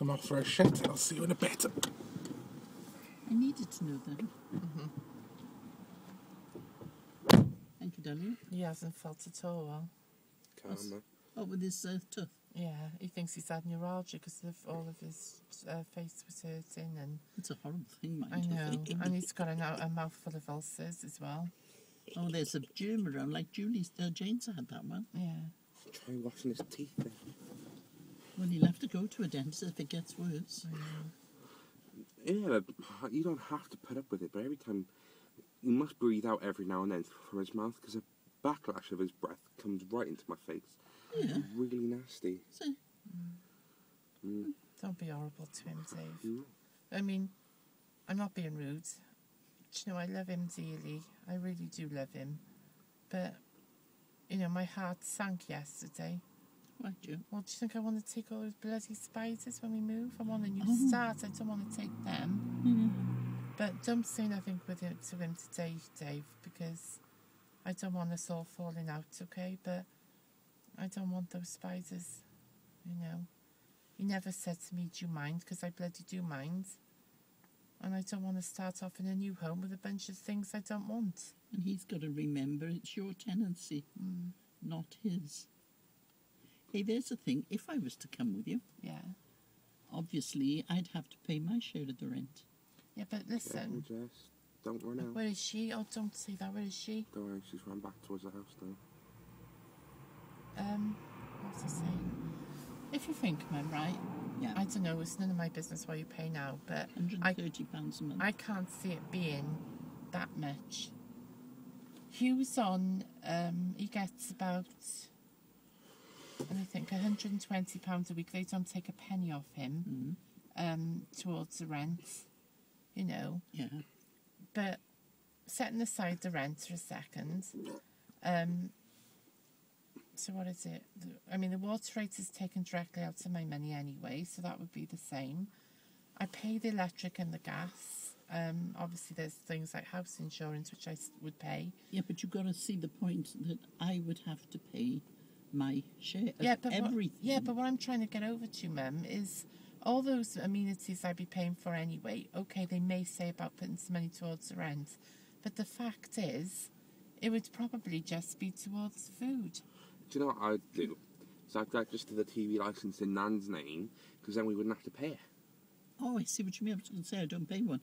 I'm off for a shit. I'll see you in a bit. I needed to know that. Thank you, darling. He hasn't felt at all well. Karma. Oh, with his tooth. Yeah, he thinks he's had neuralgia because of all of his face was hurting, and It's a horrible thing, mind I know, you. and he's got a mouthful of ulcers as well. Oh, there's a germ around, like Jane's had that one. Yeah. Try washing his teeth then. Well, he'll have to go to a dentist if it gets worse. Yeah, you don't have to put up with it, but every time he must breathe out every now and then from his mouth because a backlash of his breath comes right into my face. Yeah. It's really nasty. So, Don't be horrible to him, Dave. Mm. I mean, I'm not being rude. Do you know, I love him dearly. I really do love him. But, you know, my heart sank yesterday. why'd you? Well, do you think I want to take all those bloody spiders when we move? I want a new start. I don't want to take them. But don't say nothing to him today, Dave, because I don't want us all falling out, okay? But I don't want those spiders, you know. He never said to me, do you mind? Because I bloody do mind. And I don't want to start off in a new home with a bunch of things I don't want. And he's got to remember it's your tenancy, not his. Hey, there's the thing. If I was to come with you, Yeah. obviously I'd have to pay my share of the rent. Yeah, but listen. Careful, Jess. Don't run out. Where is she? Oh, don't say that. Where is she? Don't worry, she's run back towards the house now. What was I saying? If you think, Mum, right? Yeah. I don't know, it's none of my business what you pay now, but £130 a month. I can't see it being that much. Hugh's on, he gets about, I think, £120 a week. They don't take a penny off him towards the rent, you know. Yeah. But setting aside the rent for a second, so what is it? I mean, the water rate is taken directly out of my money anyway, so that would be the same. I pay the electric and the gas. Obviously, there's things like house insurance, which I would pay. Yeah, but you've got to see the point that I would have to pay my share of everything. But what I'm trying to get over to, Mum, is all those amenities I'd be paying for anyway. Okay, they may say about putting some money towards the rent, but the fact is, it would probably just be towards food. Do you know what I'd do? So I'd register the TV licence in Nan's name, because then we wouldn't have to pay it. Oh, I see what you mean. I was going to say I don't pay one.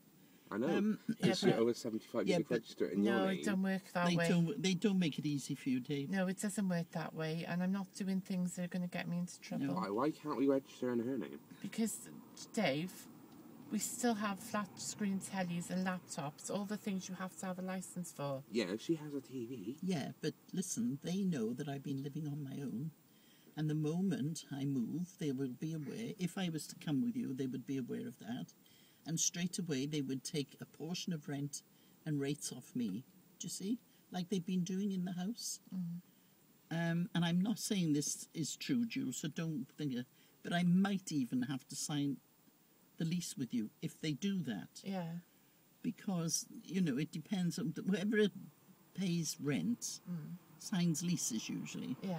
I know. Because yeah, you're over 75, you could register it in your No, name. it don't work that way. They don't make it easy for you, Dave. No, it doesn't work that way, and I'm not doing things that are going to get me into trouble. Why can't we register in her name? Because, Dave, we still have flat screen tellies and laptops, all the things you have to have a licence for. Yeah, she has a TV. Yeah, but listen, they know that I've been living on my own. And the moment I move, they will be aware. If I was to come with you, they would be aware of that. And straight away, they would take a portion of rent and rates off me. Do you see? Like they've been doing in the house. And I'm not saying this is true, Jules, so don't think it. But I might even have to sign the lease with you if they do that. Yeah. Because, you know, it depends on whoever pays rent signs leases usually. Yeah.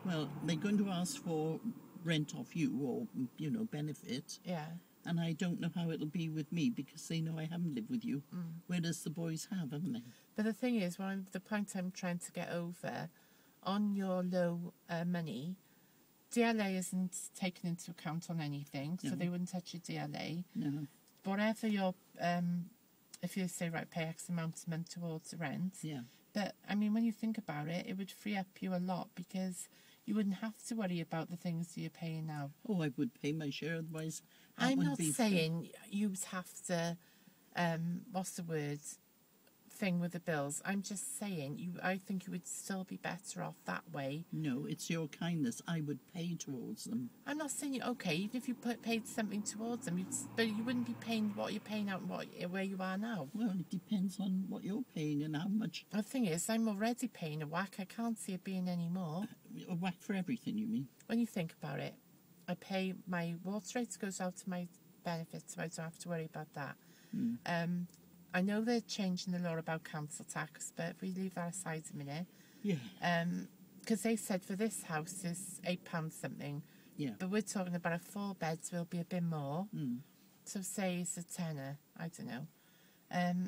Well, they're going to ask for rent off you or, you know, benefit. Yeah. And I don't know how it'll be with me because they know I haven't lived with you, whereas the boys have, haven't they? But the thing is, the point I'm trying to get over, on your low money, DLA isn't taken into account on anything, so they wouldn't touch your DLA. No. Whatever your, if you say, right, pay X amount a month towards the rent. Yeah. But, I mean, when you think about it, it would free up you a lot because you wouldn't have to worry about the things that you're paying now. Oh, I would pay my share, otherwise that I'm would not be saying you'd have to, what's the word, thing with the bills. I'm just saying, I think you would still be better off that way. No, it's your kindness. I would pay towards them. I'm not saying, okay, even if you paid something towards them, but you wouldn't be paying what you're paying out and where you are now. Well, it depends on what you're paying and how much. The thing is, I'm already paying a whack. I can't see it being any more. A whack for everything, you mean? When you think about it, I pay my water rate goes out to my benefits, so I don't have to worry about that. I know they're changing the law about council tax, but if we leave that aside a minute, Yeah. because they said for this house is £8 something, Yeah. But we're talking about a 4 beds will be a bit more. Mm. So say it's a tenner, I don't know.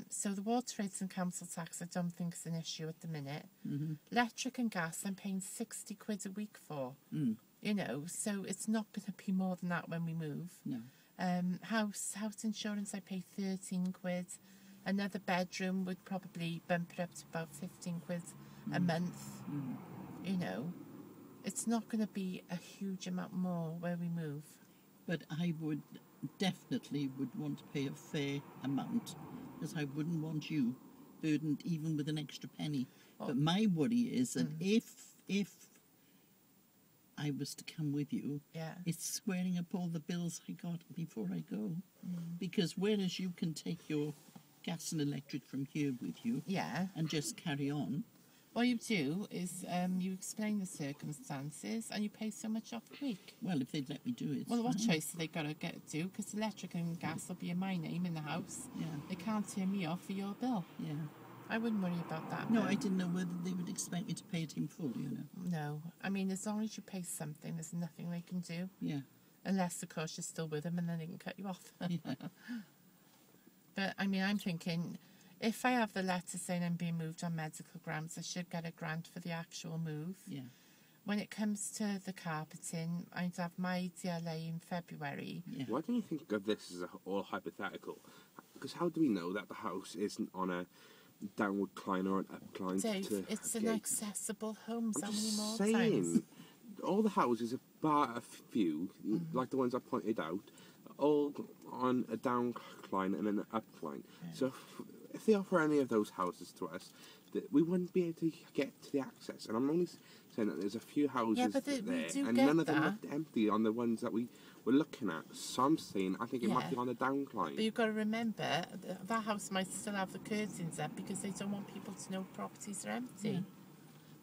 So the water rates and council tax I don't think is an issue at the minute. Mm-hmm. Electric and gas I'm paying 60 quid a week for. Mm. You know, so it's not going to be more than that when we move. No. House insurance I pay 13 quid. Another bedroom would probably bump it up to about 15 quid a month. Mm. You know, it's not going to be a huge amount more where we move. But I would definitely want to pay a fair amount, because I wouldn't want you burdened even with an extra penny. Oh. But my worry is that if I was to come with you, Yeah. it's squaring up all the bills I got before I go. Because whereas you can take your gas and electric from here with you Yeah. and just carry on, What you do is you explain the circumstances and you pay so much off a week. well, if they'd let me do it. Well, what fine. choice have they got to do? Because electric and gas will be in my name in the house. Yeah, They can't turn me off for your bill. yeah. I wouldn't worry about that. No, though. I didn't know whether they would expect me to pay it in full, you know. No. I mean, as long as you pay something, there's nothing they can do. Yeah. Unless, of course, you're still with them and then they can cut you off. Yeah. But, I mean, I'm thinking, if I have the letter saying I'm being moved on medical grounds, I should get a grant for the actual move. Yeah. When it comes to the carpeting, I'd have my DLA in February. Yeah. Why don't you think of this as all hypothetical? Because how do we know that the house isn't on a downward cline or an upcline? Dave, to it's a an gate? accessible home. I'm So many just more saying, times. all the houses, bar a few, like the ones I pointed out, all on a downcline and an upcline. So if they offer any of those houses to us, we wouldn't be able to get to the access. And I'm only saying that there's a few houses Yeah, but we there, do and get none of them that. looked empty on the ones that we were looking at. So I'm saying I think it might Yeah. be on the downcline. But you've got to remember, that house might still have the curtains up because they don't want people to know properties are empty. Yeah.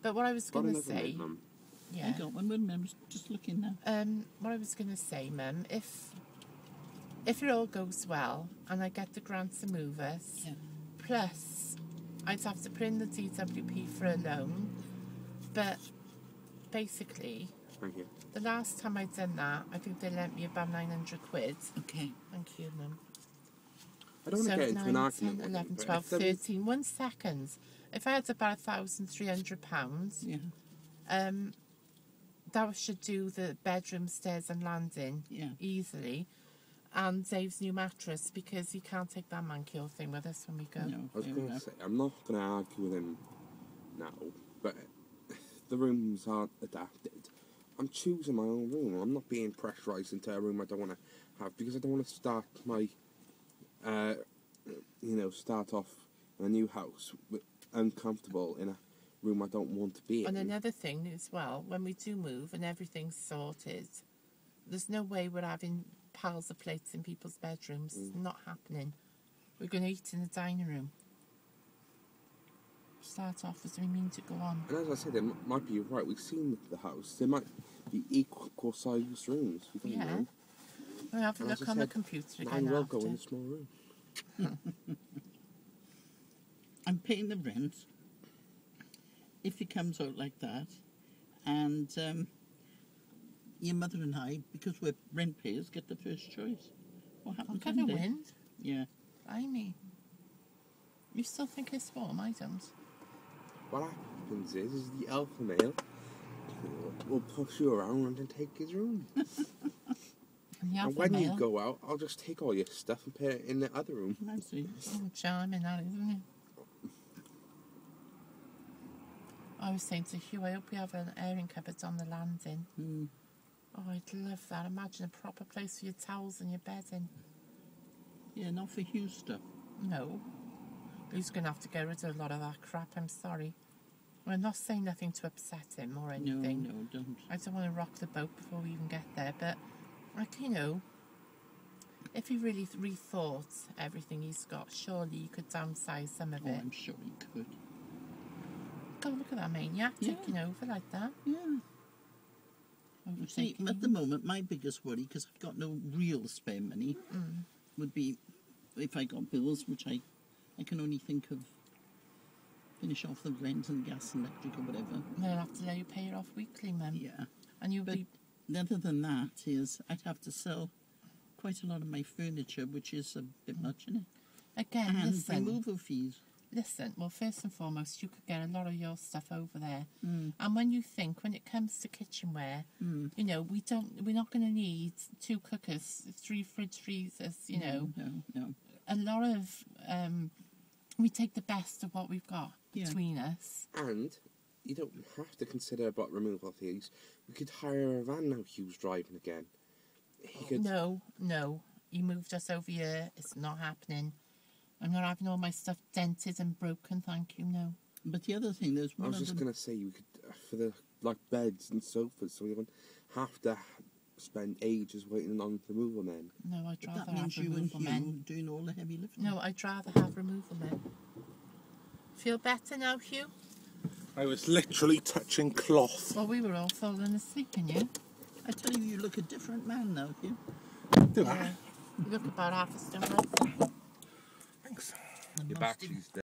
But what I was Got going to another say, minute, Mum. I yeah, got one, I was just looking now. what I was going to say, Mum, if it all goes well and I get the grant to move us, Yeah. plus I'd have to put in the DWP for a loan, but basically, Thank you. the last time I'd done that, I think they lent me about 900 quid. Okay. Thank you, Mum. I don't want to So get into an 9, argument 10, with 11, you, but 12, if there was- 13. 1 second. If I had about £1,300, Yeah. that should do the bedroom, stairs and landing Yeah. easily. And Dave's new mattress, because he can't take that Mancure thing with us when we go. No, I was fair going to enough. say, I'm not going to argue with him now, but the rooms aren't adapted. I'm choosing my own room. I'm not being pressurised into a room I don't want to have, because I don't want to start my, start off in a new house uncomfortable in a room I don't want to be in. And another thing as well, when we do move and everything's sorted, there's no way we're having piles of plates in people's bedrooms. It's not happening. We're going to eat in the dining room. Start off as we mean to go on. And as I said, might be right. We've seen the house. There might be equal sized rooms. We don't Yeah. know. We'll have a And as look I on the said, computer Mine again will after. go in a small room. I'm paying the rent if it comes out like that, and your mother and I, because we're rent payers, get the first choice. What I'll happens get a Monday? wind. Yeah. Blimey. You still think it's warm? I don't. What happens is the alpha male will push you around and take his room. And the And alpha when you male. go out, I'll just take all your stuff and put it in the other room. I see. Oh, charming, that isn't it? I was saying to Hugh, I hope we have an airing cupboard on the landing. Mm. Oh, I'd love that. Imagine a proper place for your towels and your bedding. Yeah, not for Hugh's stuff. No. He's going to have to get rid of a lot of that crap, I'm sorry. I'm not saying nothing to upset him or No, anything. no, don't. I don't want to rock the boat before we even get there, but, like, you know, if he really rethought everything he's got, surely you could downsize some of Oh, it. I'm sure he could. God, look at that maniac Yeah. taking over like that. Yeah. You see, Overthinking. at the moment, my biggest worry, because I've got no real spare money, would be if I got bills, which I can only think of finish off the rent and gas and electric or whatever. They'll have to let you pay it off weekly, Mum. Yeah. And you'll But be other than that is I'd have to sell quite a lot of my furniture, which is a bit much, isn't it? Again, And listen. removal fees. Listen, well, first and foremost, you could get a lot of your stuff over there. And when you think, when it comes to kitchenware, you know, we're not going to need 2 cookers, 3 fridge freezers, you know. No. A lot of, we take the best of what we've got Yeah. between us. And you don't have to consider about removal fees. We could hire a van now Hugh's driving again. He could... No, he moved us over here. It's not happening. I'm not having all my stuff dented and broken, thank you, no. But the other thing, there's I one was of just them. going to say, you could, for the like beds and sofas, so you don't have to spend ages waiting on removal men. No, I'd rather That means have you and removal Hugh men. doing all the heavy lifting. No, I'd rather have removal men. Feel better now, Hugh? I was literally touching cloth. Well, we were all falling asleep in you. I tell you, you look a different man now, Hugh. Do Yeah. You look about half a stone lighter. Thanks. And Your must have- battery's